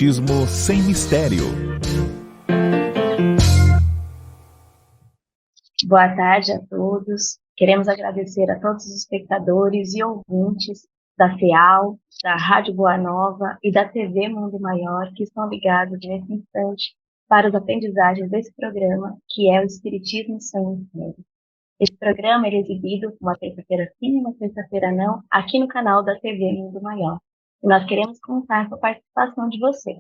Espiritismo sem mistério. Boa tarde a todos. Queremos agradecer a todos os espectadores e ouvintes da FEAL, da Rádio Boa Nova e da TV Mundo Maior que estão ligados nesse instante para as aprendizagens desse programa, que é o Espiritismo sem mistério. Esse programa é exibido uma terça-feira sim e uma terça-feira não, aqui no canal da TV Mundo Maior. E nós queremos contar com a participação de vocês.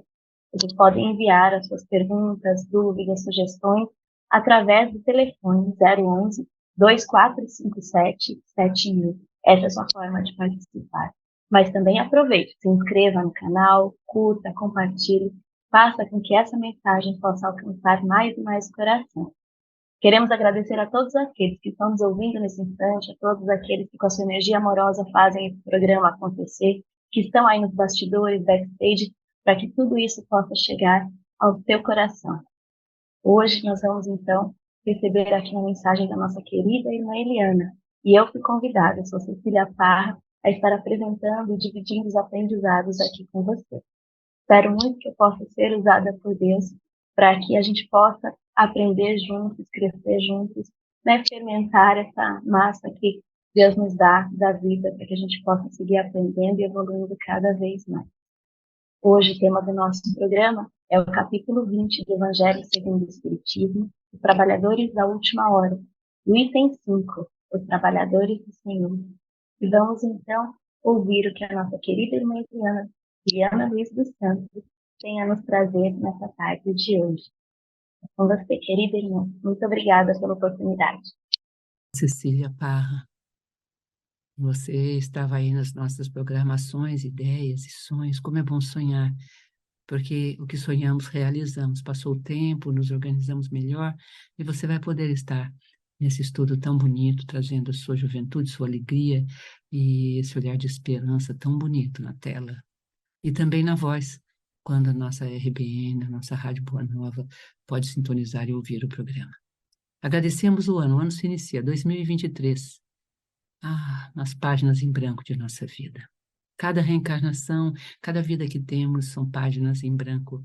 Vocês podem enviar as suas perguntas, dúvidas, sugestões através do telefone 011 2457 7000. Essa é a sua forma de participar. Mas também aproveite, se inscreva no canal, curta, compartilhe, faça com que essa mensagem possa alcançar mais e mais coração. Queremos agradecer a todos aqueles que estão nos ouvindo nesse instante, a todos aqueles que com a sua energia amorosa fazem esse programa acontecer, que estão aí nos bastidores, backstage, para que tudo isso possa chegar ao teu coração. Hoje nós vamos, então, receber aqui uma mensagem da nossa querida irmã Eliana. E eu fui convidada, sou Cecília Parra, a estar apresentando e dividindo os aprendizados aqui com você. Espero muito que eu possa ser usada por Deus para que a gente possa aprender juntos, crescer juntos, né? Fermentar essa massa que Deus nos dá da vida para que a gente possa seguir aprendendo e evoluindo cada vez mais. Hoje o tema do nosso programa é o capítulo 20 do Evangelho segundo o Espiritismo, os Trabalhadores da Última Hora, o item 5, os Trabalhadores do Senhor. E vamos então ouvir o que a nossa querida irmã Eliana Luiz dos Santos tem a nos trazer nessa tarde de hoje. É com você, querida irmã. Muito obrigada pela oportunidade. Cecília Parra, você estava aí nas nossas programações, ideias e sonhos. Como é bom sonhar, porque o que sonhamos realizamos. Passou o tempo, nos organizamos melhor e você vai poder estar nesse estudo tão bonito, trazendo a sua juventude, sua alegria e esse olhar de esperança tão bonito na tela. E também na voz, quando a nossa RBN, a nossa Rádio Boa Nova, pode sintonizar e ouvir o programa. Agradecemos o ano se inicia, 2023. Nas páginas em branco de nossa vida. Cada reencarnação, cada vida que temos são páginas em branco,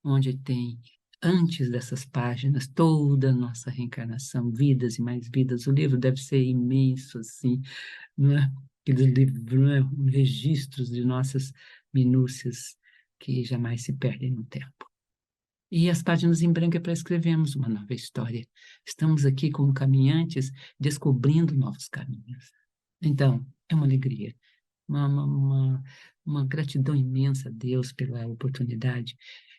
onde tem, antes dessas páginas, toda a nossa reencarnação, vidas e mais vidas. O livro deve ser imenso, assim, não é? Aquele livro, não é? Registros de nossas minúcias que jamais se perdem no tempo. E as páginas em branco é para escrevermos uma nova história. Estamos aqui como caminhantes, descobrindo novos caminhos. Então, é uma alegria, uma gratidão imensa a Deus pela oportunidade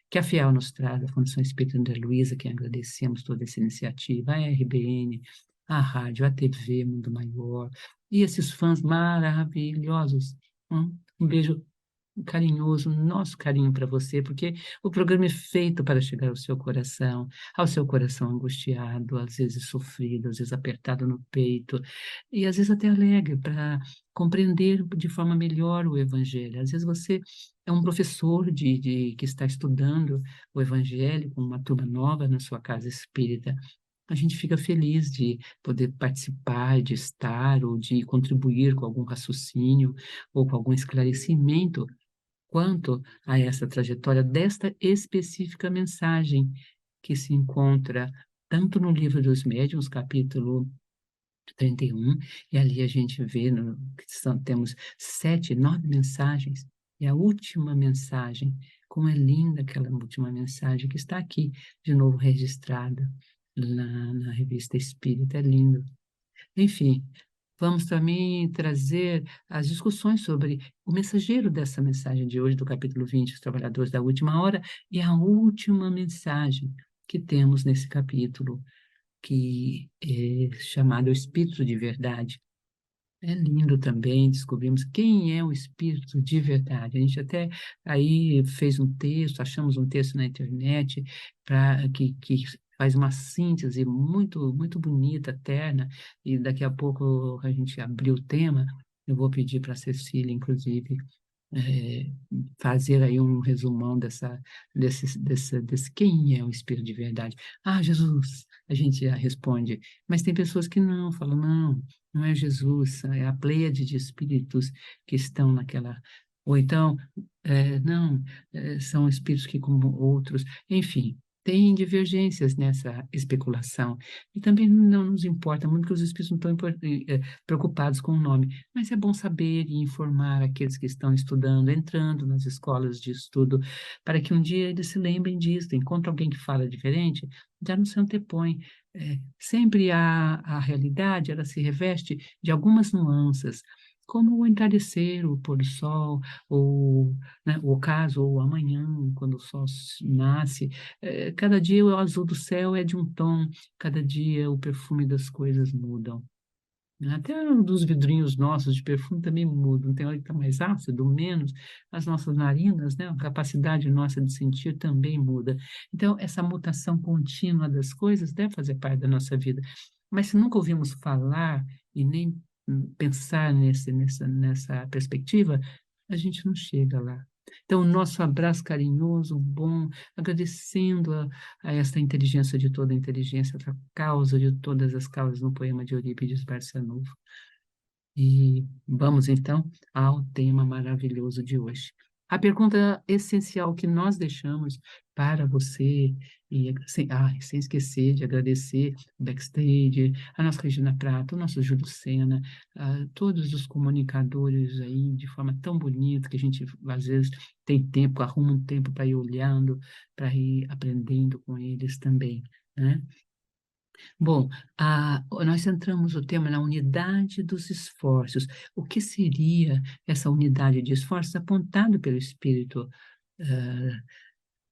que a FEAL nos traz, a Fundação Espírita André Luiza, que agradecemos toda essa iniciativa, a RBN, a rádio, a TV Mundo Maior, e esses fãs maravilhosos. Um beijo carinhoso, nosso carinho para você, porque o programa é feito para chegar ao seu coração angustiado, às vezes sofrido, às vezes apertado no peito, e às vezes até alegre, para compreender de forma melhor o Evangelho. Às vezes você é um professor que está estudando o Evangelho com uma turma nova na sua casa espírita. A gente fica feliz de poder participar, de estar, ou de contribuir com algum raciocínio, ou com algum esclarecimento quanto a essa trajetória desta específica mensagem que se encontra tanto no Livro dos Médiuns, capítulo 31, e ali a gente vê temos 7, 9 mensagens, e a última mensagem, como é linda aquela última mensagem que está aqui, de novo registrada na Revista Espírita, é lindo. Enfim, vamos também trazer as discussões sobre o mensageiro dessa mensagem de hoje, do capítulo 20, os trabalhadores da última hora, e a última mensagem que temos nesse capítulo, que é chamado o Espírito de Verdade. É lindo também, descobrimos quem é o Espírito de Verdade. A gente até aí fez um texto, achamos um texto na internet que faz uma síntese muito, muito bonita, terna, e daqui a pouco a gente abrir o tema, eu vou pedir para a Cecília, inclusive, é, fazer aí um resumão desse quem é o Espírito de Verdade. Jesus, a gente já responde, mas tem pessoas que não, falam, não é Jesus, é a pleiade de espíritos que estão Ou então, não, são espíritos que, como outros, enfim, tem divergências nessa especulação. E também não nos importa muito que os espíritos não estão preocupados com o nome, mas é bom saber e informar aqueles que estão estudando, entrando nas escolas de estudo, para que um dia eles se lembrem disso. Encontra alguém que fala diferente, já não se antepõe. Sempre a realidade, ela se reveste de algumas nuances, como o entardecer, o pôr do sol, ou, né, o ocaso, ou amanhã, quando o sol nasce. Cada dia o azul do céu é de um tom, cada dia o perfume das coisas mudam. Até dos vidrinhos nossos de perfume também mudam. Tem hora que está mais ácido, menos. As nossas narinas, né, a capacidade nossa de sentir também muda. Então, essa mutação contínua das coisas deve fazer parte da nossa vida. Mas se nunca ouvimos falar e nem pensar nessa perspectiva, a gente não chega lá. Então, o nosso abraço carinhoso, bom, agradecendo a esta inteligência de toda a inteligência, a causa de todas as causas no poema de Eurípides Barçanufo. E vamos então ao tema maravilhoso de hoje. A pergunta essencial que nós deixamos para você, e sem esquecer de agradecer o Backstage, a nossa Regina Prata, o nosso Júlio Sena, todos os comunicadores aí de forma tão bonita que a gente às vezes tem tempo, arruma um tempo para ir olhando, para ir aprendendo com eles também, né? Bom, nós centramos o tema na unidade dos esforços. O que seria essa unidade de esforços apontado pelo Espírito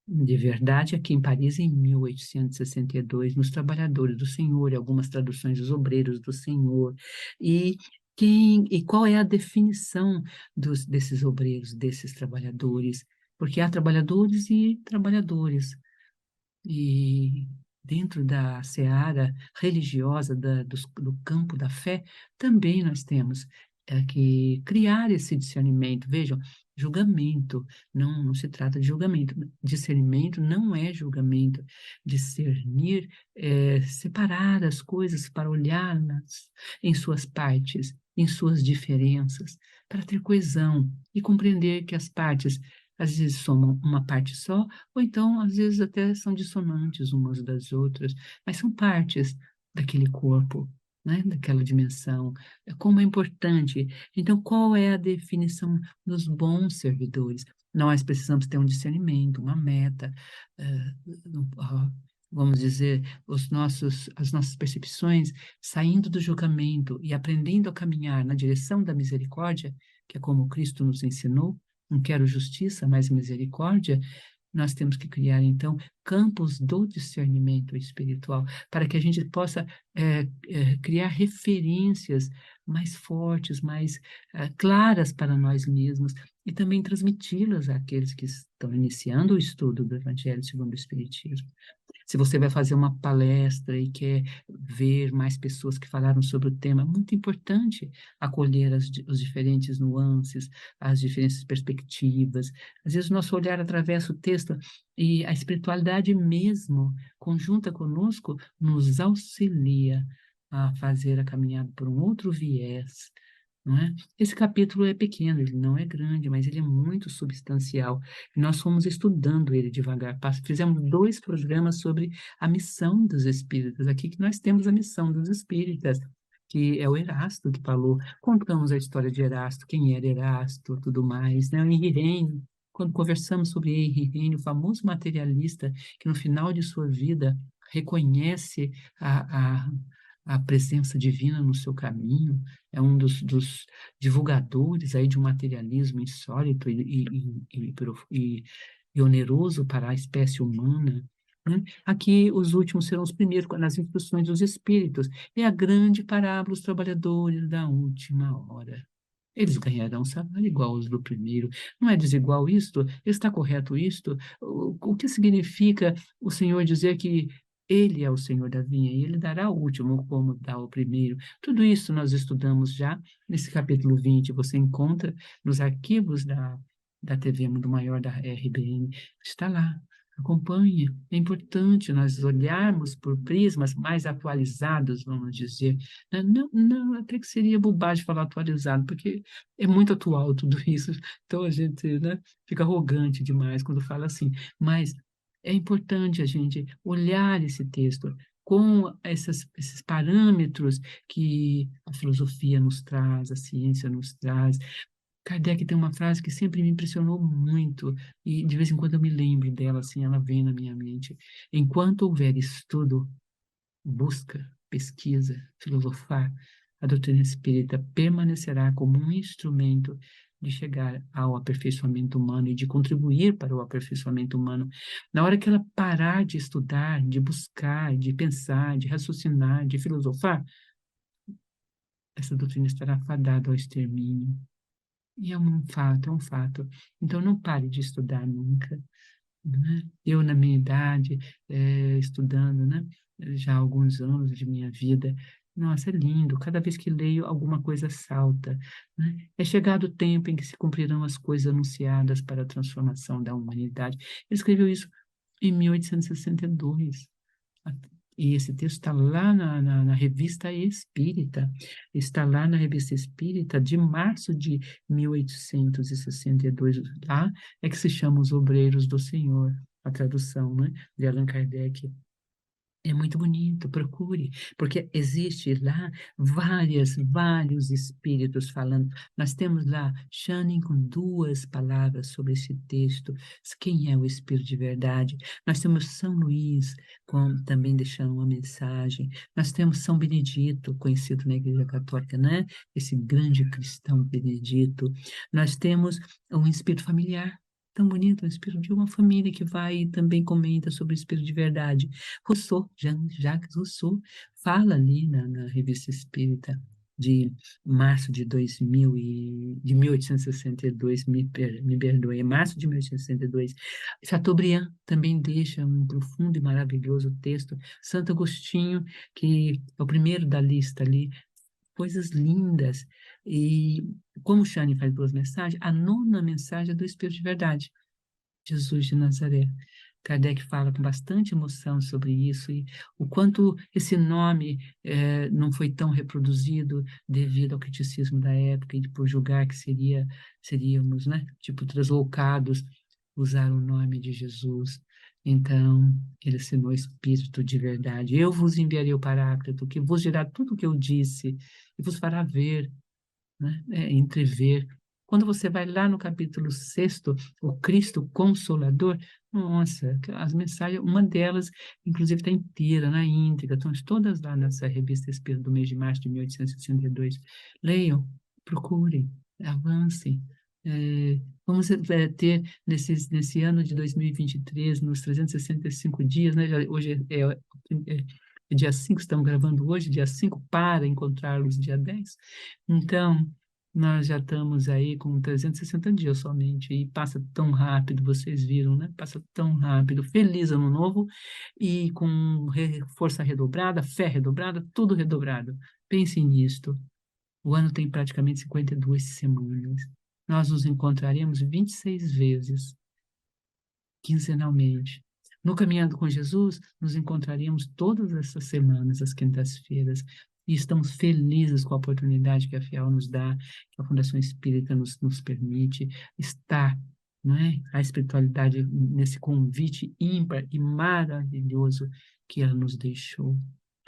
de Verdade aqui em Paris em 1862, nos Trabalhadores do Senhor, e algumas traduções dos Obreiros do Senhor. E qual é a definição desses obreiros, desses trabalhadores? Porque há trabalhadores e trabalhadores. E dentro da seara religiosa do campo da fé, também nós temos que criar esse discernimento. Vejam, julgamento não se trata de julgamento. Discernimento não é julgamento. Discernir é separar as coisas para olhar em suas partes, em suas diferenças, para ter coesão e compreender que as partes às vezes somam uma parte só, ou então, às vezes, até são dissonantes umas das outras, mas são partes daquele corpo, né? Daquela dimensão. Como é importante. Então, qual é a definição dos bons servidores? Nós precisamos ter um discernimento, uma meta, eh, vamos dizer, as nossas percepções saindo do julgamento e aprendendo a caminhar na direção da misericórdia, que é como Cristo nos ensinou. Não quero justiça, mas misericórdia. Nós temos que criar, então, campos do discernimento espiritual, para que a gente possa criar referências mais fortes, mais claras para nós mesmos, e também transmiti-las àqueles que estão iniciando o estudo do Evangelho segundo o Espiritismo. Se você vai fazer uma palestra e quer ver mais pessoas que falaram sobre o tema, é muito importante acolher os diferentes nuances, as diferentes perspectivas. Às vezes o nosso olhar atravessa o texto e a espiritualidade mesmo, conjunta conosco, nos auxilia a fazer a caminhada por um outro viés, não é? Esse capítulo é pequeno, ele não é grande, mas ele é muito substancial. E nós fomos estudando ele devagar. Fizemos 2 programas sobre a missão dos espíritas. Aqui que nós temos a missão dos espíritas, que é o Erasto que falou. Contamos a história de Erasto, quem era Erasto, tudo mais, né? O Henri Reyne, quando conversamos sobre Henri Reyne, o famoso materialista que no final de sua vida reconhece a presença divina no seu caminho, é um dos divulgadores aí de um materialismo insólito e oneroso para a espécie humana, né? Aqui os últimos serão os primeiros nas instruções dos espíritos. É a grande parábola, os trabalhadores da última hora. Eles ganharão salário igual aos do primeiro. Não é desigual isto? Está correto isto? O que significa o Senhor dizer que Ele é o Senhor da vinha e Ele dará o último como dá o primeiro? Tudo isso nós estudamos já nesse capítulo 20. Você encontra nos arquivos da TV Mundo Maior, da RBN. Está lá. Acompanhe. É importante nós olharmos por prismas mais atualizados, vamos dizer. Não, não, até que seria bobagem falar atualizado, porque é muito atual tudo isso. Então a gente, né, fica arrogante demais quando fala assim. Mas é importante a gente olhar esse texto com esses parâmetros que a filosofia nos traz, a ciência nos traz. Kardec tem uma frase que sempre me impressionou muito, e de vez em quando eu me lembro dela, assim, ela vem na minha mente. Enquanto houver estudo, busca, pesquisa, filosofar, a doutrina espírita permanecerá como um instrumento de chegar ao aperfeiçoamento humano e de contribuir para o aperfeiçoamento humano. Na hora que ela parar de estudar, de buscar, de pensar, de raciocinar, de filosofar, essa doutrina estará fadada ao extermínio. E é um fato, é um fato. Então, não pare de estudar nunca, né? Eu, na minha idade, estudando, né, já há alguns anos de minha vida, nossa, é lindo. Cada vez que leio, alguma coisa salta, né? É chegado o tempo em que se cumprirão as coisas anunciadas para a transformação da humanidade. Ele escreveu isso em 1862. E esse texto está lá na Revista Espírita, está lá na Revista Espírita de março de 1862. Lá é que se chama Os Obreiros do Senhor, a tradução, né, de Allan Kardec. É muito bonito, procure, porque existe lá vários espíritos falando. Nós temos lá Channing com duas palavras sobre esse texto, quem é o espírito de verdade. Nós temos São Luís também deixando uma mensagem. Nós temos São Benedito, conhecido na Igreja Católica, né? Esse grande cristão Benedito. Nós temos um espírito familiar. Tão bonito, um espírito de uma família que vai e também comenta sobre o espírito de verdade. Rousseau, Jacques Rousseau, fala ali na Revista Espírita de março de 1862, me perdoe, março de 1862. Chateaubriand também deixa um profundo e maravilhoso texto. Santo Agostinho, que é o primeiro da lista ali, coisas lindas. E como o Shane faz duas mensagens, a nona mensagem é do Espírito de Verdade, Jesus de Nazaré. Kardec fala com bastante emoção sobre isso e o quanto esse nome não foi tão reproduzido devido ao criticismo da época e por julgar que seríamos, né, tipo, translocados, usar o nome de Jesus. Então, ele assinou Espírito de verdade. Eu vos enviarei o Paráclito, que vos dirá tudo o que eu disse e vos fará ver, né, entrever. Quando você vai lá no capítulo 6, o Cristo Consolador, nossa, as mensagens, uma delas, inclusive, está inteira, na íntegra, estão todas lá nessa revista Espírito do mês de março de 1862. Leiam, procurem, avancem. Vamos ter nesse ano de 2023, nos 365 dias, né? Hoje é dia 5, estamos gravando hoje, dia 5 para encontrá-los dia 10. Então, nós já estamos aí com 360 dias somente, e passa tão rápido, vocês viram, né? Passa tão rápido. Feliz Ano Novo e com força redobrada, fé redobrada, tudo redobrado. Pensem nisto. O ano tem praticamente 52 semanas. Nós nos encontraremos 26 vezes, quinzenalmente. No Caminhando com Jesus, nos encontraríamos todas essas semanas, às quintas-feiras, e estamos felizes com a oportunidade que a FIAL nos dá, que a Fundação Espírita nos permite estar, não é? A espiritualidade nesse convite ímpar e maravilhoso que ela nos deixou.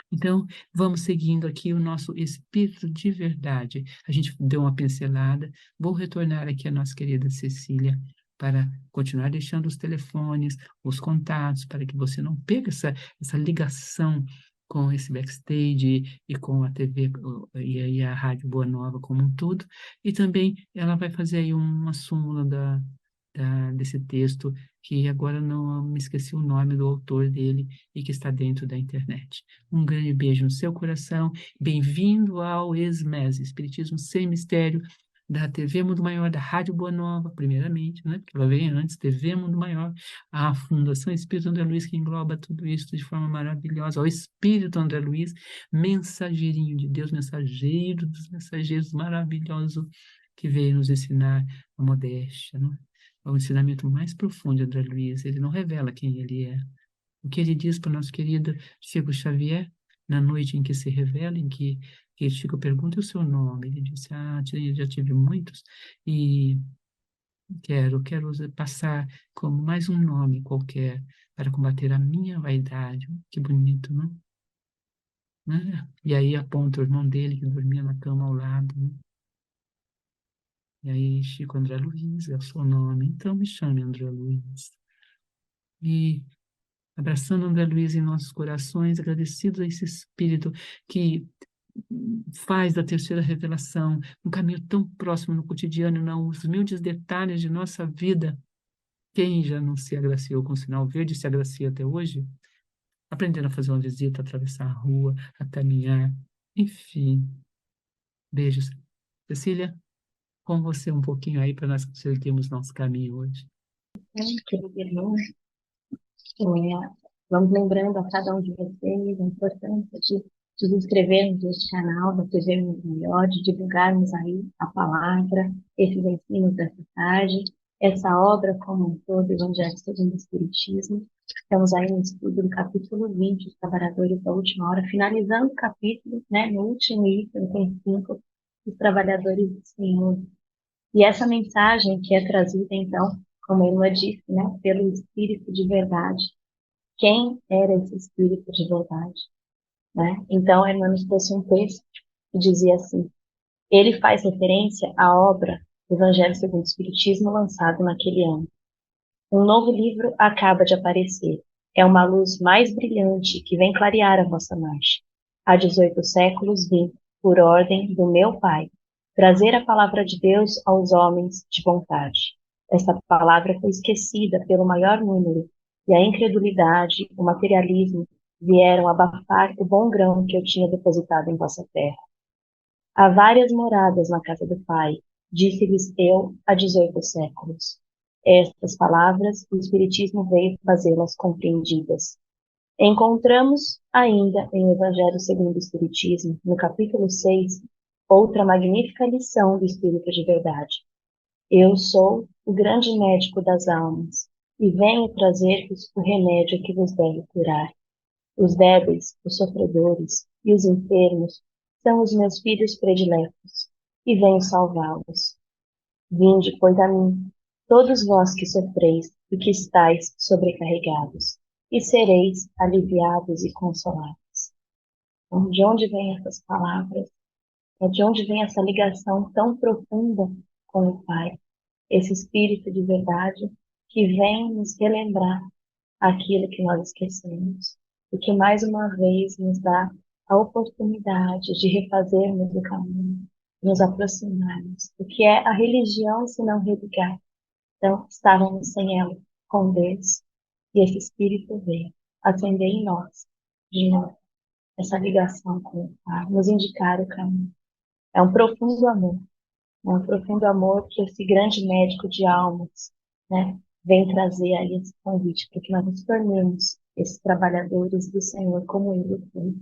Então, vamos seguindo aqui o nosso espírito de verdade. A gente deu uma pincelada. Vou retornar aqui a nossa querida Cecília para continuar deixando os telefones, os contatos, para que você não perca essa ligação com esse backstage e com a TV e a Rádio Boa Nova como um todo. E também ela vai fazer aí uma súmula desse texto, que agora não me esqueci o nome do autor dele e que está dentro da internet. Um grande beijo no seu coração. Bem-vindo ao ESMES, Espiritismo Sem Mistério, da TV Mundo Maior, da Rádio Boa Nova, primeiramente, né? Porque ela veio antes, TV Mundo Maior, a Fundação Espírito André Luiz, que engloba tudo isso de forma maravilhosa, ao Espírito André Luiz, mensageirinho de Deus, mensageiro dos mensageiros, maravilhoso, que veio nos ensinar a modéstia, não é? o ensinamento mais profundo de André Luiz. Ele não revela quem ele é. O que ele diz para o nosso querido Chico Xavier, na noite em que se revela, em que Chico pergunta o seu nome, ele disse, já tive muitos, e quero passar como mais um nome qualquer para combater a minha vaidade. Que bonito, não? Né? E aí aponta o irmão dele que dormia na cama ao lado, né? E aí Chico André Luiz é o seu nome, então me chame André Luiz. E abraçando André Luiz em nossos corações, agradecidos a esse Espírito que faz da terceira revelação um caminho tão próximo no cotidiano, nos humildes detalhes de nossa vida. Quem já não se agraciou com o sinal verde, se agracia até hoje, aprendendo a fazer uma visita, a atravessar a rua, a caminhar, enfim. Beijos. Cecília, com você um pouquinho aí para nós seguirmos nosso caminho hoje. Querido irmão, é, vamos lembrando a cada um de vocês a importância de nos inscrevermos neste canal da TV Mundo Melhor, de divulgarmos aí a palavra, esses ensinos dessa tarde, essa obra como um todo, Evangelho segundo o Espiritismo. Estamos aí no estudo do capítulo 20, os trabalhadores da última hora, finalizando o capítulo, né, no último item, tem 5, os trabalhadores do Senhor. E essa mensagem que é trazida, então, como a irmã disse, né, pelo Espírito de verdade. Quem era esse Espírito de verdade? Né? Então, a irmã nos trouxe um texto que dizia assim: ele faz referência à obra do Evangelho segundo o Espiritismo lançado naquele ano. Um novo livro acaba de aparecer. É uma luz mais brilhante que vem clarear a vossa marcha. Há 18 séculos vim, por ordem do meu Pai, trazer a palavra de Deus aos homens de vontade. Esta palavra foi esquecida pelo maior número, e a incredulidade, o materialismo, vieram abafar o bom grão que eu tinha depositado em vossa terra. Há várias moradas na casa do Pai, disse-lhes eu há 18 séculos. Estas palavras, o Espiritismo veio fazê-las compreendidas. Encontramos ainda em Evangelho segundo o Espiritismo, no capítulo 6, outra magnífica lição do Espírito de verdade. Eu sou o grande médico das almas, e venho trazer-vos o remédio que vos deve curar. Os débeis, os sofredores e os enfermos são os meus filhos prediletos, e venho salvá-los. Vinde, pois, a mim, todos vós que sofreis e que estáis sobrecarregados, e sereis aliviados e consolados. Então, de onde vêm essas palavras? De onde vem essa ligação tão profunda com o Pai? Esse Espírito de verdade que vem nos relembrar aquilo que nós esquecemos e que mais uma vez nos dá a oportunidade de refazermos o caminho, nos aproximarmos. O que é a religião se não religar? Então, estávamos sem ela, com Deus, e esse Espírito veio acender em nós, de novo, essa ligação com o Pai, nos indicar o caminho. É um profundo amor que esse grande médico de almas, né, vem trazer aí esse convite para que nós nos tornemos esses trabalhadores do Senhor como Ele foi.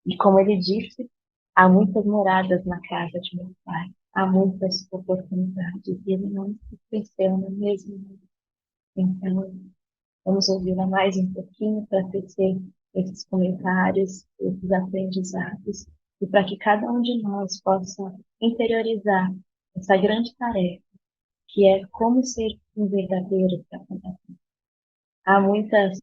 E como Ele disse, há muitas moradas na casa de meu Pai, há muitas oportunidades, e Ele não se esqueceu, não é mesmo? Então, vamos ouvi-la mais um pouquinho para tecer esses comentários, esses aprendizados, e para que cada um de nós possa interiorizar essa grande tarefa, que é como ser um verdadeiro trabalhador. Há muitas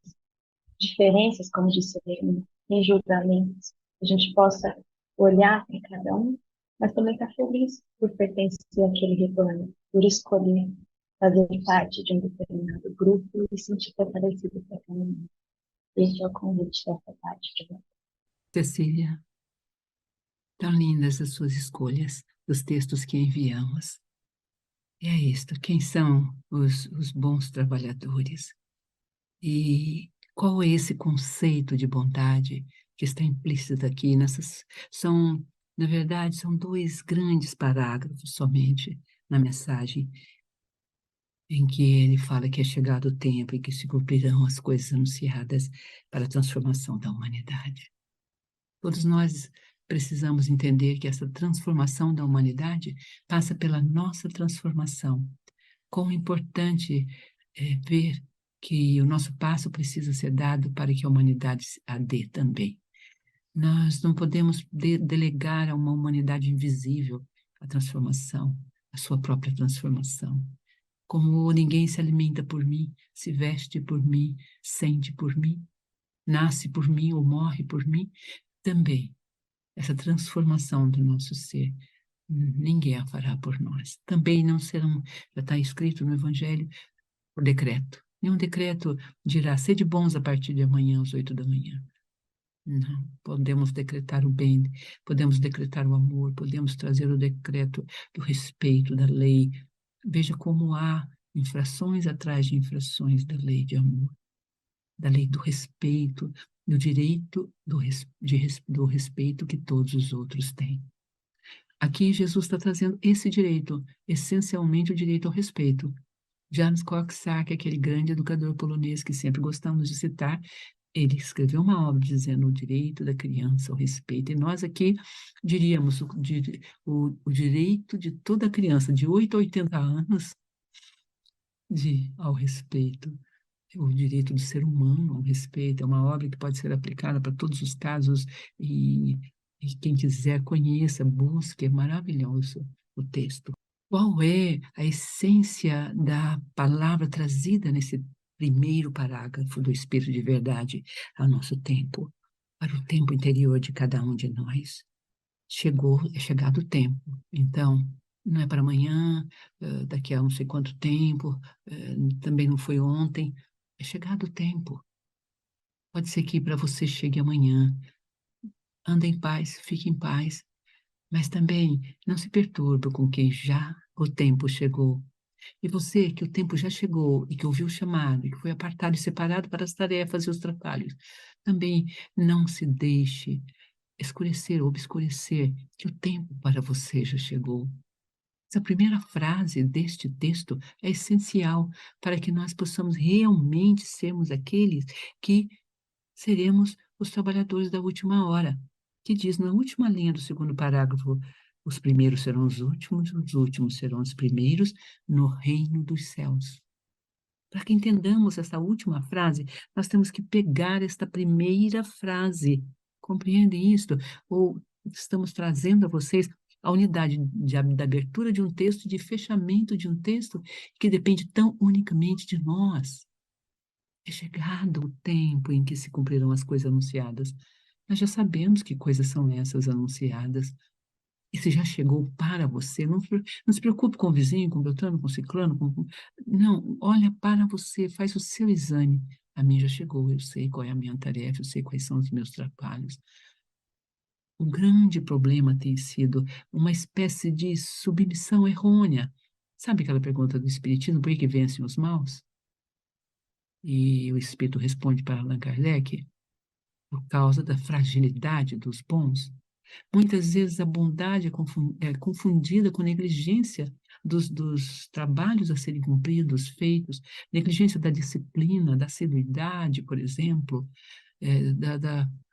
diferenças, como disse ele, em julgamentos, que a gente possa olhar para cada um, mas também estar feliz por pertencer àquele rebanho, por escolher fazer parte de um determinado grupo e sentir fortalecido para cada um. Esse é o convite dessa parte de você. Cecília, tão lindas as suas escolhas dos textos que enviamos. E é isto, quem são os bons trabalhadores? E qual é esse conceito de bondade que está implícito aqui na verdade, são 2 grandes parágrafos somente na mensagem, em que ele fala que é chegado o tempo em que se cumprirão as coisas anunciadas para a transformação da humanidade. Todos nós precisamos entender que essa transformação da humanidade passa pela nossa transformação, Quão importante é ver que o nosso passo precisa ser dado para que a humanidade a dê também. Nós não podemos delegar a uma humanidade invisível a transformação, a sua própria transformação. Como ninguém se alimenta por mim, se veste por mim, sente por mim, nasce por mim ou morre por mim, também essa transformação do nosso ser, ninguém a fará por nós. Também não serão, já está escrito no Evangelho, por decreto. Nenhum decreto dirá, sede bons a partir de amanhã, às 8 da manhã. Não, podemos decretar o bem, podemos decretar o amor, podemos trazer o decreto do respeito da lei. Veja como há infrações atrás de infrações da lei de amor, da lei do respeito, do direito do respeito que todos os outros têm. Aqui Jesus está trazendo esse direito, essencialmente o direito ao respeito. Janusz Korczak, aquele grande educador polonês que sempre gostamos de citar, ele escreveu uma obra dizendo o direito da criança ao respeito. E nós aqui diríamos o direito de toda criança de 8 a 80 anos ao respeito. O direito do ser humano ao respeito. É uma obra que pode ser aplicada para todos os casos e quem quiser conheça, busque. É maravilhoso o texto. Qual é a essência da palavra trazida nesse primeiro parágrafo do Espírito de Verdade ao nosso tempo, para o tempo interior de cada um de nós? É chegado o tempo. Então, não é para amanhã, daqui a não sei quanto tempo, também não foi ontem. É chegado o tempo. Pode ser que para você chegue amanhã. Anda em paz, fique em paz, mas também não se perturbe com quem já o tempo chegou. E você, que o tempo já chegou e que ouviu o chamado, e que foi apartado e separado para as tarefas e os trabalhos, também não se deixe escurecer ou obscurecer que o tempo para você já chegou. Essa primeira frase deste texto é essencial para que nós possamos realmente sermos aqueles que seremos os trabalhadores da última hora, que diz na última linha do segundo parágrafo: os primeiros serão os últimos serão os primeiros no reino dos céus. Para que entendamos essa última frase, nós temos que pegar esta primeira frase. Compreendem isto? Ou estamos trazendo a vocês a unidade da abertura de um texto, de fechamento de um texto, que depende tão unicamente de nós. É chegado o tempo em que se cumprirão as coisas anunciadas. Nós já sabemos que coisas são essas anunciadas. E se já chegou para você, não se preocupe com o vizinho, com o Beltrano, com o Ciclano. Não, olha para você, faz o seu exame. A mim já chegou, eu sei qual é a minha tarefa, eu sei quais são os meus trabalhos. O grande problema tem sido uma espécie de submissão errônea. Sabe aquela pergunta do Espiritismo, por que vencem os maus? E o Espírito responde para Allan Kardec, por causa da fragilidade dos bons. Muitas vezes a bondade é confundida com negligência dos trabalhos a serem cumpridos, feitos, negligência da disciplina, da assiduidade, por exemplo,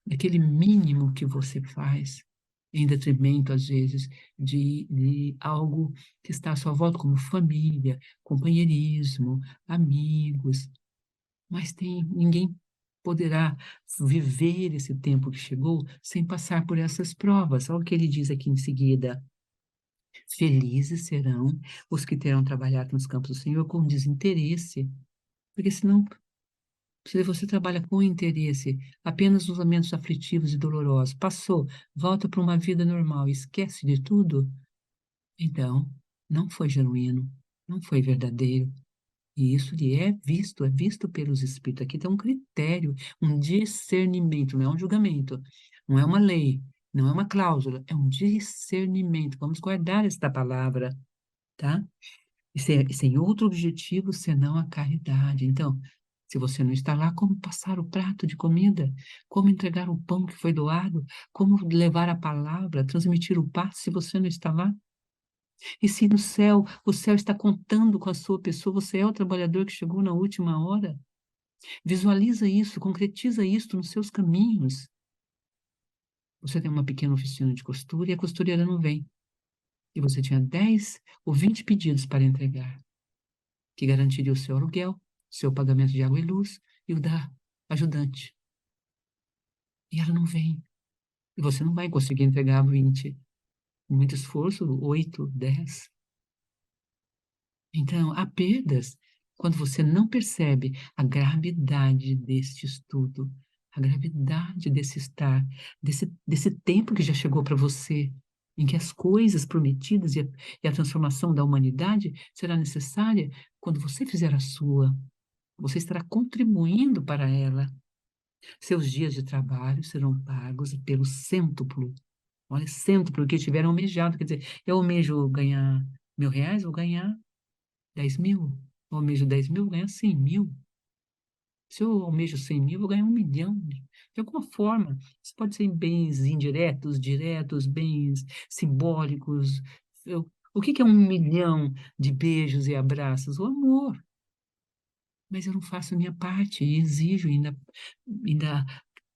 daquele mínimo que você faz, em detrimento, às vezes, de algo que está à sua volta, como família, companheirismo, amigos, mas ninguém poderá viver esse tempo que chegou sem passar por essas provas. Olha o que ele diz aqui em seguida. Felizes serão os que terão trabalhado nos campos do Senhor com desinteresse, porque senão, se você trabalha com interesse apenas nos momentos aflitivos e dolorosos, passou, volta para uma vida normal, esquece de tudo, então não foi genuíno, não foi verdadeiro. E isso lhe é visto pelos espíritos. Aqui tem um critério, um discernimento, não é um julgamento, não é uma lei, não é uma cláusula, é um discernimento. Vamos guardar esta palavra, tá? E sem outro objetivo senão a caridade. Então, se você não está lá, como passar o prato de comida? Como entregar o pão que foi doado? Como levar a palavra, transmitir o passo se você não está lá? E se no céu, o céu está contando com a sua pessoa, você é o trabalhador que chegou na última hora? Visualiza isso, concretiza isso nos seus caminhos. Você tem uma pequena oficina de costura e a costureira não vem. E você tinha 10 ou 20 pedidos para entregar. que garantiria o seu aluguel, seu pagamento de água e luz e o da ajudante. E ela não vem. E você não vai conseguir entregar 20. Com muito esforço, 8, 10. Então, há perdas quando você não percebe a gravidade deste estudo, a gravidade desse estar, desse tempo que já chegou para você, em que as coisas prometidas e a transformação da humanidade será necessária quando você fizer a sua. Você estará contribuindo para ela. Seus dias de trabalho serão pagos pelo cêntuplo. Olha, cêntuplo que tiveram almejado. Quer dizer, eu almejo ganhar R$ 1.000, vou ganhar 10.000. Eu almejo 10.000, vou ganhar 100.000. Se eu almejo 100.000, vou ganhar 1.000.000. De alguma forma, isso pode ser em bens indiretos, diretos, bens simbólicos. O que que é 1.000.000 de beijos e abraços? O amor. Mas eu não faço a minha parte e exijo, ainda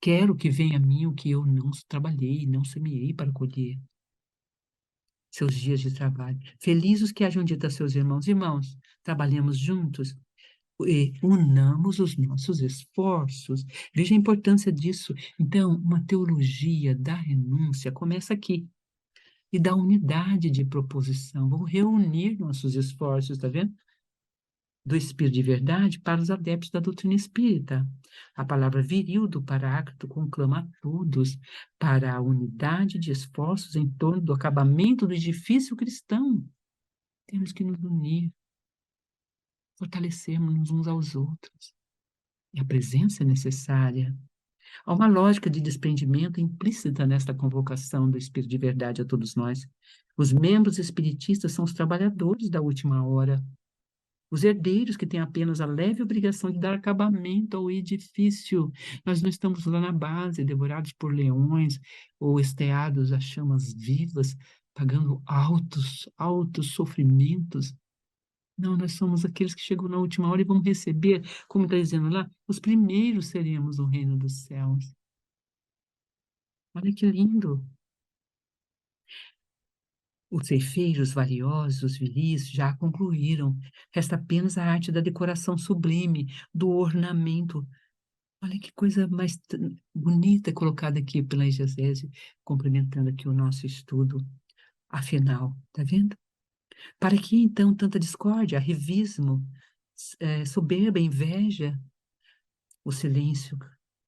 quero que venha a mim o que eu não trabalhei, não semeei para colher. Seus dias de trabalho. Felizes os que hajam dito a seus irmãos: irmãos, trabalhemos juntos e unamos os nossos esforços. Veja a importância disso. Então, uma teologia da renúncia começa aqui. E da unidade de proposição. Vamos reunir nossos esforços, está vendo? Do Espírito de verdade para os adeptos da doutrina espírita. A palavra viril do Paráclito conclama a todos para a unidade de esforços em torno do acabamento do edifício cristão. Temos que nos unir, fortalecermos uns aos outros. E a presença é necessária. Há uma lógica de desprendimento implícita nesta convocação do Espírito de verdade a todos nós. Os membros espiritistas são os trabalhadores da última hora. Os herdeiros que têm apenas a leve obrigação de dar acabamento ao edifício. Nós não estamos lá na base, devorados por leões ou esteados a chamas vivas, pagando altos sofrimentos. Não, nós somos aqueles que chegam na última hora e vamos receber, como está dizendo lá, os primeiros seremos no reino dos céus. Olha que lindo. Os ceifeiros valiosos, viris, já concluíram. Resta apenas a arte da decoração sublime, do ornamento. Olha que coisa mais bonita colocada aqui pela exegese, complementando aqui o nosso estudo. Afinal, tá vendo? Para que então tanta discórdia, revismo, soberba, inveja? O silêncio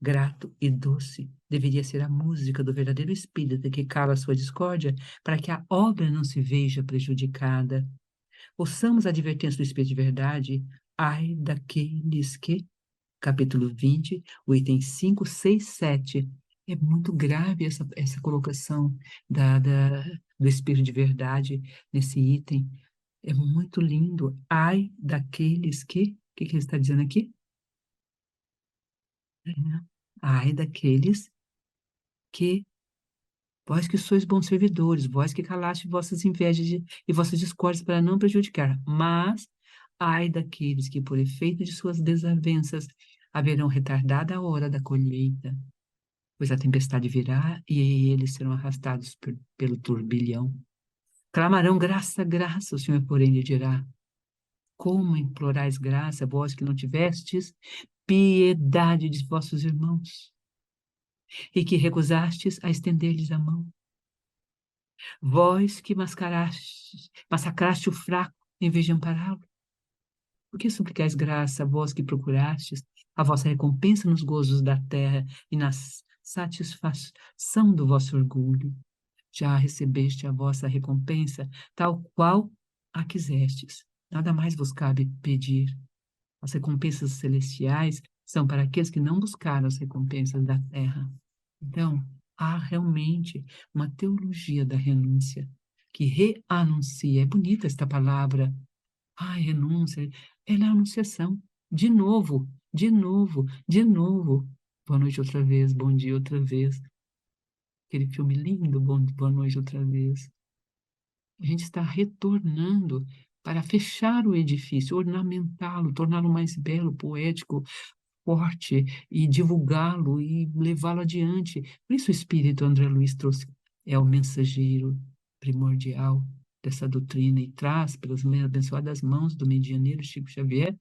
grato e doce deveria ser a música do verdadeiro espírito que cala a sua discórdia para que a obra não se veja prejudicada. Ouçamos a advertência do Espírito de Verdade, ai daqueles que, capítulo 20, o item 5, 6, 7. É muito grave essa colocação do Espírito de Verdade nesse item. É muito lindo. Ai daqueles que, o que ele está dizendo aqui? Ai daqueles que, vós que sois bons servidores, vós que calaste vossas invejas e vossas discórdias para não prejudicar, mas ai daqueles que, por efeito de suas desavenças, haverão retardada a hora da colheita, pois a tempestade virá e eles serão arrastados pelo turbilhão. Clamarão graça, graça, o Senhor, porém, lhe dirá: como implorais graça, vós que não tivestes piedade de vossos irmãos, e que recusastes a estender-lhes a mão? Vós que massacraste o fraco em vez de ampará-lo? Por que suplicais graça, vós que procurastes a vossa recompensa nos gozos da terra e na satisfação do vosso orgulho? Já recebeste a vossa recompensa, tal qual a quisestes. Nada mais vos cabe pedir. As recompensas celestiais são para aqueles que não buscaram as recompensas da terra. Então, há realmente uma teologia da renúncia que reanuncia. É bonita esta palavra. Ai, renúncia. Ela é a anunciação. De novo, de novo, de novo. Boa noite outra vez, bom dia outra vez. Aquele filme lindo, boa noite outra vez. A gente está retornando para fechar o edifício, ornamentá-lo, torná-lo mais belo, poético, forte e divulgá-lo e levá-lo adiante. Por isso o Espírito André Luiz trouxe, é o mensageiro primordial dessa doutrina e traz, pelas abençoadas mãos do medianeiro Chico Xavier,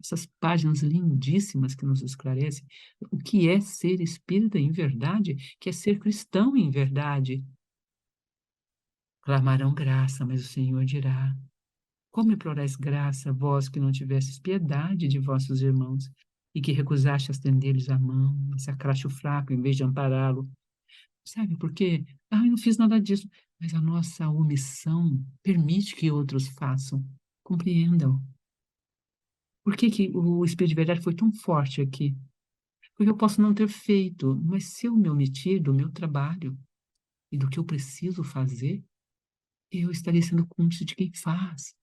essas páginas lindíssimas que nos esclarecem o que é ser espírita em verdade, que é ser cristão em verdade. Clamarão graça, mas o Senhor dirá: como implorais graça, vós que não tivestes piedade de vossos irmãos, e que recusaste estender-lhes a mão, massacraste o fraco em vez de ampará-lo? Sabe por quê? Ah, eu não fiz nada disso. Mas a nossa omissão permite que outros façam. Compreendam. Por que que o Espírito de Verdade foi tão forte aqui? Porque eu posso não ter feito, mas se eu me omitir do meu trabalho e do que eu preciso fazer, eu estarei sendo cúmplice de quem faz.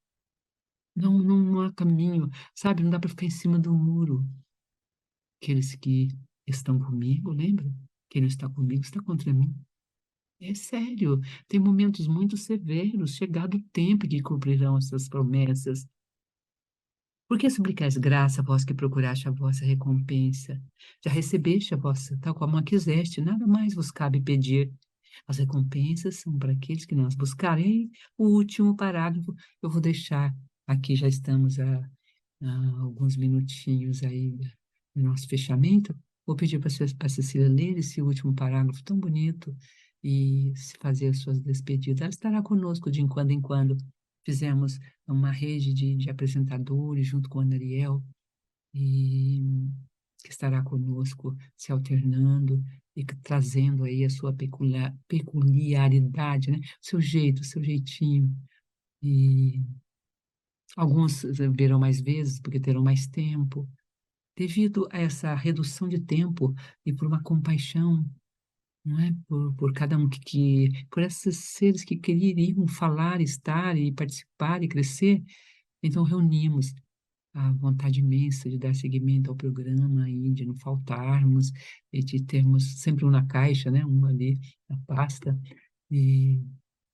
Não há caminho, sabe? Não dá para ficar em cima do muro. Aqueles que estão comigo, lembra? Quem não está comigo está contra mim. É sério, tem momentos muito severos, chegado o tempo que cumprirão essas promessas. Por que suplicais graça, vós que procuraste a vossa recompensa? Já recebeste a vossa, tal como a quiseste, nada mais vos cabe pedir. As recompensas são para aqueles que não as buscarem. O último parágrafo eu vou deixar aqui, já estamos a alguns minutinhos aí do nosso fechamento. Vou pedir para a Cecília ler esse último parágrafo tão bonito e se fazer as suas despedidas. Ela estará conosco de quando em quando. Fizemos uma rede de apresentadores junto com a Ariel, e que estará conosco se alternando e trazendo aí a sua peculiaridade, né? Seu jeito, seu jeitinho. E alguns verão mais vezes porque terão mais tempo. Devido a essa redução de tempo e por uma compaixão, não é? Por cada um por esses seres que queriam falar, estar e participar e crescer, então reunimos a vontade imensa de dar seguimento ao programa e de não faltarmos, e de termos sempre um na caixa, né? Um ali na pasta, e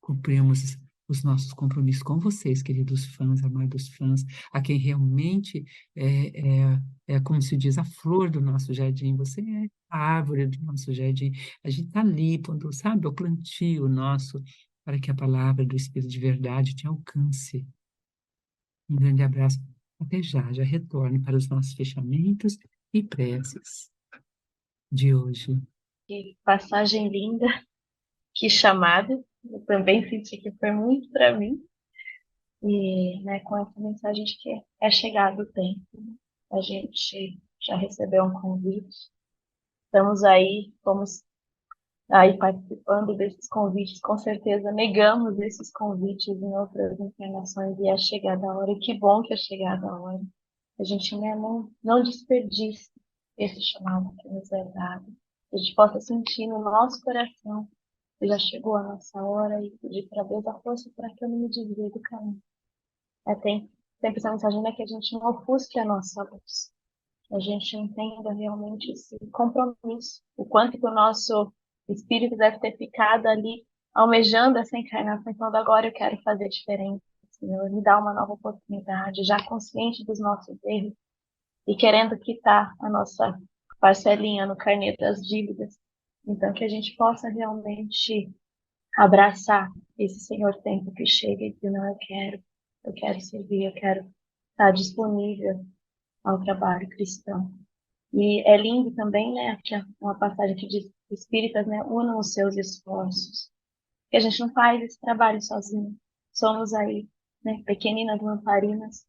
cumprimos os nossos compromissos com vocês, queridos fãs, amados fãs, a quem realmente é como se diz, a flor do nosso jardim. Você é a árvore do nosso jardim. A gente está ali, quando, sabe, o plantio nosso, para que a palavra do Espírito de Verdade te alcance. Um grande abraço. Até já. Já retorne para os nossos fechamentos e preces de hoje. Que passagem linda, que chamada. Eu também senti que foi muito para mim. E, né, com essa mensagem de que é chegado o tempo. A gente já recebeu um convite. Estamos aí, fomos aí participando desses convites, com certeza negamos esses convites em outras encarnações e é chegada a hora. E que bom que é chegada a hora. A gente, né, não desperdice esse chamado que nos é dado. Que a gente possa sentir no nosso coração que já chegou a nossa hora e pedir para Deus a força para que eu não me desvie do caminho. Tem sempre essa mensagem, né, que a gente não ofusque a nossa luz. A gente entenda realmente esse compromisso, o quanto que o nosso espírito deve ter ficado ali almejando essa encarnação. Então, agora eu quero fazer diferente, Senhor, me dá uma nova oportunidade, já consciente dos nossos erros e querendo quitar a nossa parcelinha no carnê das dívidas. Então, que a gente possa realmente abraçar esse Senhor tempo que chega e dizer, não, eu quero servir, eu quero estar disponível ao trabalho cristão. E é lindo também, né, aqui uma passagem que diz, espíritas, né, unam os seus esforços. Que a gente não faz esse trabalho sozinho. Somos aí, né, pequeninas lamparinas,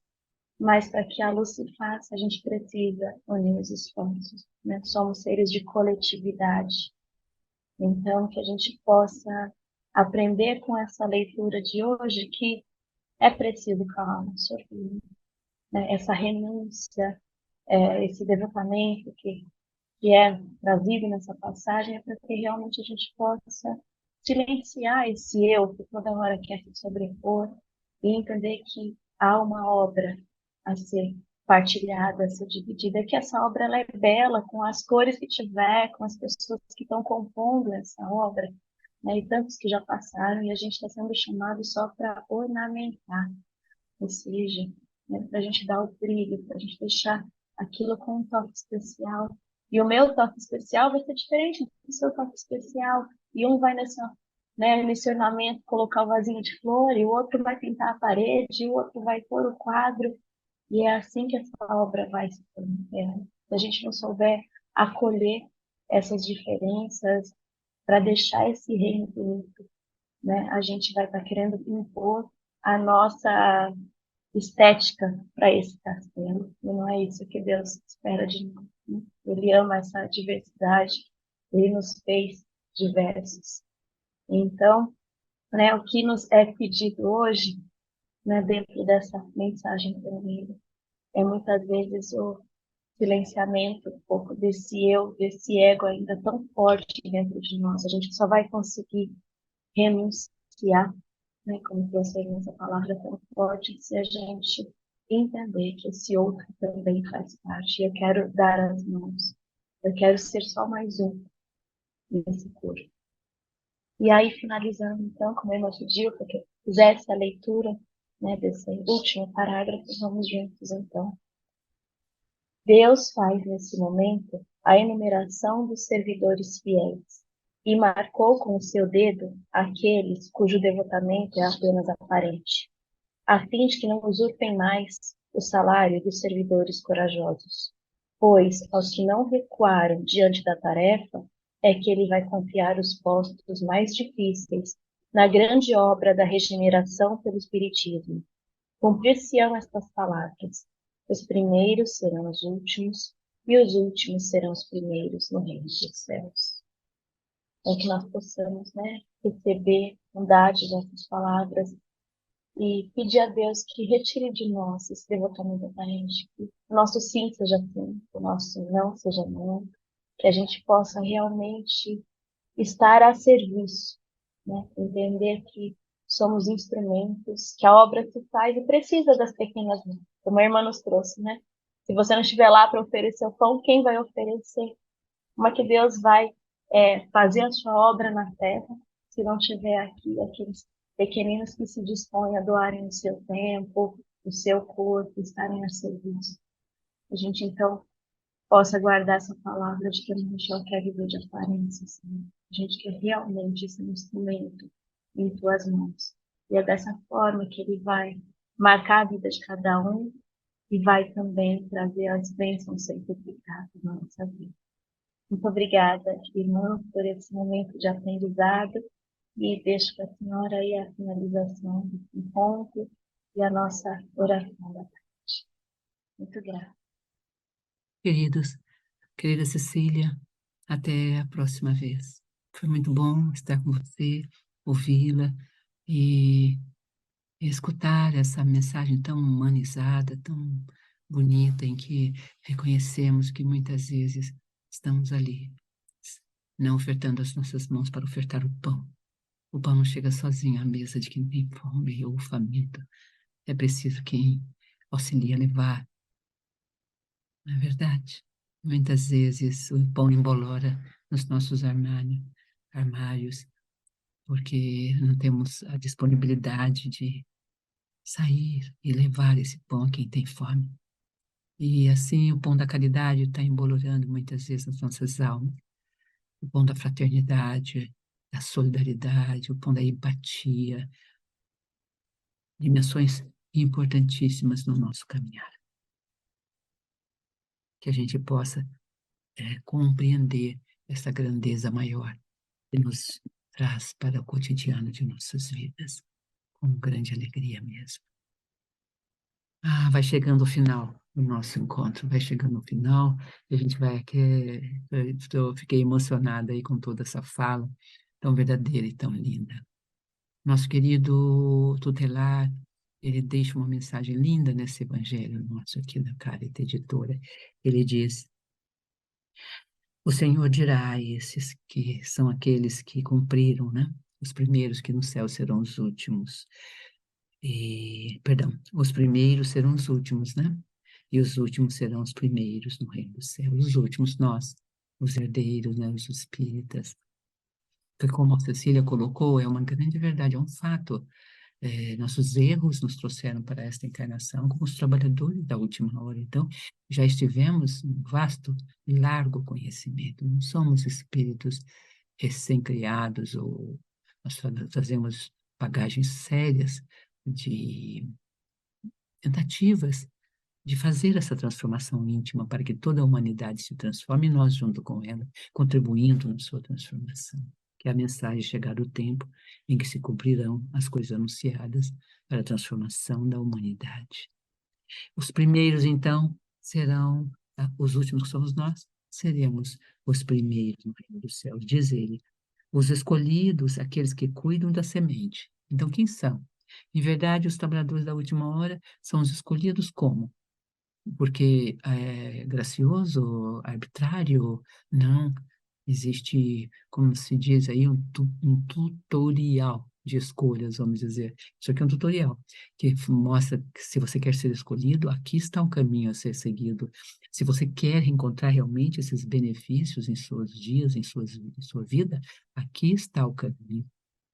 mas para que a luz se faça, a gente precisa unir os esforços, né? Somos seres de coletividade. Então, que a gente possa aprender com essa leitura de hoje que é preciso calma, sorrir, né? Essa renúncia, esse devotamento que é trazido nessa passagem é para que realmente a gente possa silenciar esse eu que toda hora quer se sobrepor e entender que há uma obra a ser partilhada, a ser dividida, que essa obra ela é bela com as cores que tiver, com as pessoas que estão compondo essa obra, né, e tantos que já passaram, e a gente está sendo chamado só para ornamentar, ou seja, né, para a gente dar o brilho, para a gente deixar aquilo com um toque especial. E o meu toque especial vai ser diferente do seu toque especial. E um vai nessa né, missionamento, colocar o vasinho de flor, e o outro vai pintar a parede, e o outro vai pôr o quadro, e é assim que essa obra vai se tornar. Se a gente não souber acolher essas diferenças para deixar esse reino bonito, né, a gente vai estar querendo impor a nossa estética para esse castelo. E não é isso que Deus espera de nós, né? Ele ama essa diversidade, ele nos fez diversos. Então, né, o que nos é pedido hoje, né, dentro dessa mensagem também, é muitas vezes o silenciamento um pouco desse eu, desse ego ainda tão forte dentro de nós. A gente só vai conseguir renunciar, né, como trouxemos essa palavra tão forte, se a gente entender que esse outro também faz parte. Eu quero dar as mãos. Eu quero ser só mais um nesse corpo. E aí, finalizando, então, como eu pediu, para que eu fizesse a leitura, né, desse último parágrafo, vamos juntos, então. Deus faz, nesse momento, a enumeração dos servidores fiéis e marcou com o seu dedo aqueles cujo devotamento é apenas aparente, a fim de que não usurpem mais o salário dos servidores corajosos. Pois, aos que não recuaram diante da tarefa, é que ele vai confiar os postos mais difíceis na grande obra da regeneração pelo Espiritismo. Cumprir-se-ão estas palavras: os primeiros serão os últimos, e os últimos serão os primeiros no reino dos céus. É que nós possamos, né, receber bondade dessas palavras e pedir a Deus que retire de nós esse devotamento aparente, que o nosso sim seja sim, o nosso não seja não, que a gente possa realmente estar a serviço, né? Entender que somos instrumentos, que a obra se faz e precisa das pequenas mãos, como a irmã nos trouxe, né? Se você não estiver lá para oferecer o pão, quem vai oferecer? Como é que Deus vai fazer a sua obra na terra, se não tiver aqui aqueles pequeninos que se dispõem a doarem o seu tempo, o seu corpo, estarem a serviço? A gente, então, possa guardar essa palavra de que a gente não quer viver de aparências, né? A gente quer realmente ser um instrumento em tuas mãos. E é dessa forma que ele vai marcar a vida de cada um e vai também trazer as bênçãos certificadas na nossa vida. Muito obrigada, irmã, por esse momento de aprendizado e deixo para a senhora aí a finalização do encontro e a nossa oração da tarde. Muito grata. Queridos, querida Cecília, até a próxima vez. Foi muito bom estar com você, ouvi-la e escutar essa mensagem tão humanizada, tão bonita, em que reconhecemos que muitas vezes estamos ali, não ofertando as nossas mãos para ofertar o pão. O pão não chega sozinho à mesa de quem tem fome ou faminto. É preciso quem auxilia a levar, não é verdade? Muitas vezes o pão embolora nos nossos armários, porque não temos a disponibilidade de sair e levar esse pão a quem tem fome. E assim o pão da caridade está embolorando muitas vezes as nossas almas. O pão da fraternidade, da solidariedade, o pão da empatia, dimensões importantíssimas no nosso caminhar. Que a gente possa compreender essa grandeza maior que nos traz para o cotidiano de nossas vidas, com grande alegria mesmo. Ah, vai chegando o final do nosso encontro, vai chegando o final, e a gente vai aqui, fiquei emocionada aí com toda essa fala tão verdadeira e tão linda. Nosso querido tutelar, ele deixa uma mensagem linda nesse evangelho nosso aqui da Caritas Editora. Ele diz: o Senhor dirá a esses que são aqueles que cumpriram, né? Os primeiros que no céu serão os últimos. Perdão, os primeiros serão os últimos, né? E os últimos serão os primeiros no reino do céu. Os últimos, nós, os herdeiros, né? Os espíritas. Foi como a Cecília colocou, é uma grande verdade, é um fato. Nossos erros nos trouxeram para esta encarnação como os trabalhadores da última hora. Então, já estivemos em vasto e largo conhecimento. Não somos espíritos recém-criados ou Nós trazemos bagagens sérias de tentativas de fazer essa transformação íntima para que toda a humanidade se transforme e nós junto com ela, contribuindo na sua transformação. Que é a mensagem chegar o tempo em que se cumprirão as coisas anunciadas para a transformação da humanidade. Os primeiros, então, serão os últimos que somos nós, seremos os primeiros no reino dos céus, diz ele. Os escolhidos, aqueles que cuidam da semente. Então, quem são? Em verdade, os trabalhadores da última hora são os escolhidos como? Porque é gracioso, arbitrário? Não. Existe, como se diz aí, um tutorial de escolhas, vamos dizer. Isso aqui é um tutorial que mostra que se você quer ser escolhido, aqui está o caminho a ser seguido. Se você quer encontrar realmente esses benefícios em seus dias, em sua vida, aqui está o caminho.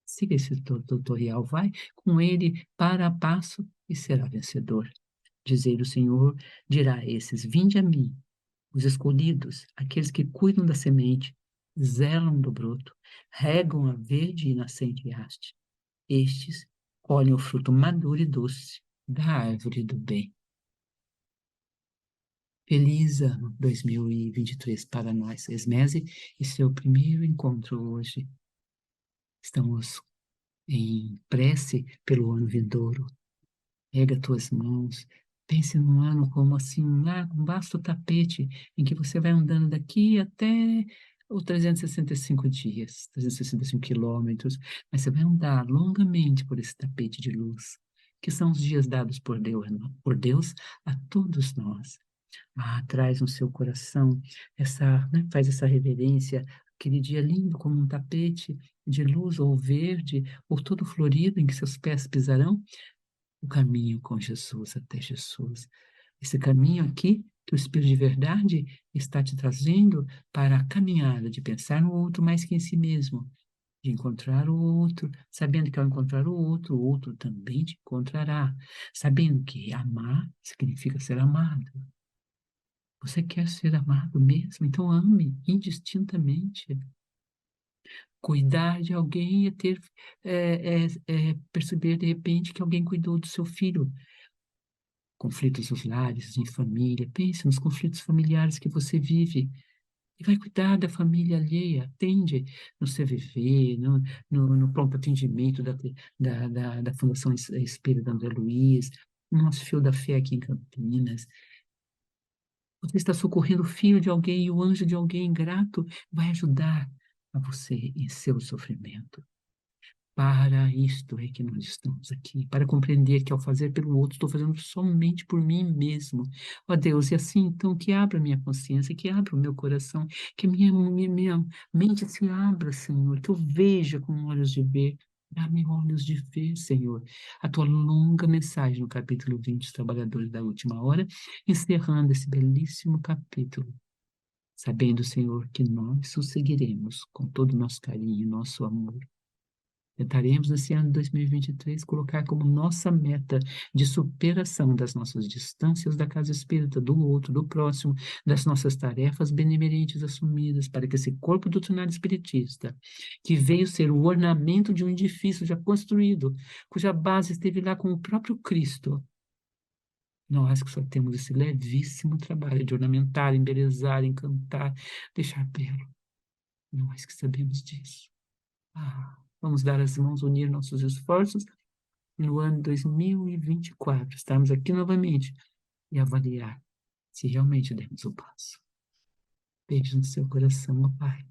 Siga esse tutorial, vai com ele para a passo e será vencedor. Dizer o Senhor dirá a esses: vinde a mim, os escolhidos, aqueles que cuidam da semente, zelam do broto, regam a verde e nascente haste. Estes colhem o fruto maduro e doce da árvore do bem. Feliz ano 2023 para nós. Esmese e seu primeiro encontro hoje. Estamos em prece pelo ano vindouro. Pega tuas mãos, pense no ano como assim, um vasto tapete em que você vai andando daqui até os 365 dias, 365 quilômetros, mas você vai andar longamente por esse tapete de luz, que são os dias dados por Deus a todos nós. Traz no seu coração faz essa reverência, aquele dia lindo como um tapete de luz ou verde, ou todo florido em que seus pés pisarão, o caminho com Jesus até Jesus. Esse caminho aqui que o Espírito de verdade está te trazendo para a caminhada de pensar no outro mais que em si mesmo, de encontrar o outro, sabendo que ao encontrar o outro também te encontrará, sabendo que amar significa ser amado. Você quer ser amado mesmo? Então ame indistintamente. Cuidar de alguém é perceber de repente que alguém cuidou do seu filho. Conflitos nos lares, em família. Pense nos conflitos familiares que você vive. E vai cuidar da família alheia. Atende no CVV, no pronto atendimento da Fundação Espírita André Luiz, no nosso Fio da Fé aqui em Campinas. Você está socorrendo o filho de alguém e o anjo de alguém ingrato vai ajudar a você em seu sofrimento. Para isto é que nós estamos aqui, para compreender que ao fazer pelo outro, estou fazendo somente por mim mesmo. Ó Deus, e assim então que abra minha consciência, que abra o meu coração, que minha mente se abra, Senhor, que eu veja com olhos de ver. Dá-me olhos de ver, Senhor, a tua longa mensagem no capítulo 20, os trabalhadores da última hora, encerrando esse belíssimo capítulo, sabendo, Senhor, que nós o seguiremos com todo o nosso carinho e nosso amor. Tentaremos, nesse ano de 2023, colocar como nossa meta de superação das nossas distâncias da casa espírita, do outro, do próximo, das nossas tarefas benemerentes assumidas, para que esse corpo doutrinário espiritista, que veio ser o ornamento de um edifício já construído, cuja base esteve lá com o próprio Cristo, nós que só temos esse levíssimo trabalho de ornamentar, embelezar, encantar, deixar belo, nós que sabemos disso. Vamos dar as mãos, unir nossos esforços e no ano 2024 estarmos aqui novamente e avaliar se realmente demos o passo. Beijo no seu coração, ó Pai.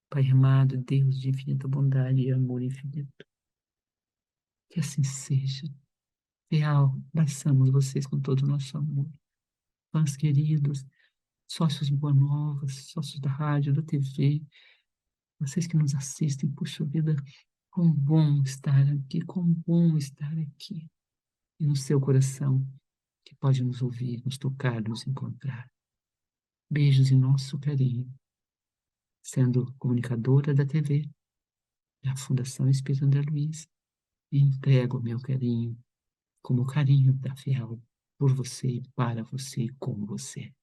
Pai amado, Deus de infinita bondade e amor infinito. Que assim seja. Real, abraçamos vocês com todo o nosso amor. Fãs queridos, sócios de Boa Nova, sócios da rádio, da TV, vocês que nos assistem, puxa vida, quão bom estar aqui, quão bom estar aqui. E no seu coração, que pode nos ouvir, nos tocar, nos encontrar. Beijos em nosso carinho. Sendo comunicadora da TV, da Fundação Espírita André Luiz, entrego o meu carinho, como o carinho da Fiel, por você, para você, com você.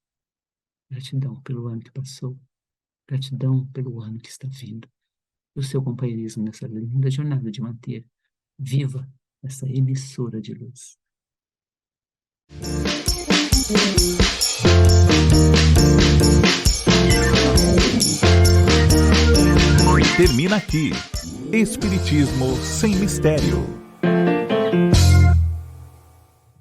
Gratidão pelo ano que passou, gratidão pelo ano que está vindo. o seu companheirismo nessa linda jornada de manter viva essa emissora de luz. Termina aqui. Espiritismo sem mistério.